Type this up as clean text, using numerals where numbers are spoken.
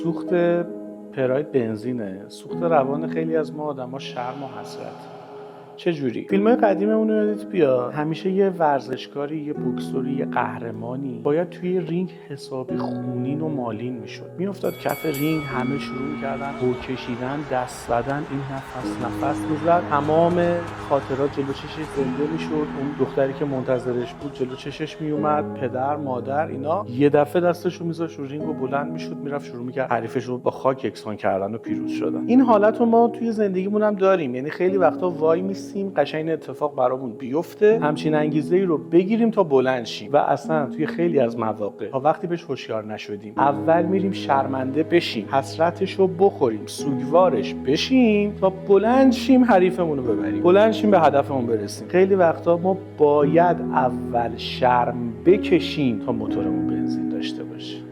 سوخت پراید بنزینه، سوخت روان خیلی از ما آدما شرم و حسرت. چه جوری؟ فیلم‌های قدیممون رو یادت بیاد، همیشه یه ورزشکاری، یه بوکسوری، یه قهرمانی باید توی رینگ حسابی خونین و مالین میشد. میافتاد کف رینگ، همه شروع می‌کردن هو کشیدن، دست زدن، این نفس می‌زد، تمام خاطرات جلو چشش زنده میشد. اون دختری که منتظرش بود جلو چشش میومد، پدر، مادر، اینا. یه دفعه دستشو می‌ذاشت رو رینگ و بلند میشد، میرفت شروع می‌کرد حریفش رو با خاک یکسان کردن و پیروز شدن. این حالت رو ما توی زندگیمون هم داریم، یعنی خیلی وقتا وای میسیم قشنگ اتفاق برامون بیفته، همچین انگیزه‌ای رو بگیریم تا بلند شیم. و اصلا توی خیلی از مواقع تا وقتی بهش هوشیار نشدیم، اول میریم شرمنده بشیم، حسرتش رو بخوریم، سوگوارش بشیم تا بلند شیم حریفمون رو ببریم، بلند شیم به هدفمون برسیم. خیلی وقتا ما باید اول شرم بکشیم تا موتورمون بنزین داشته باشه.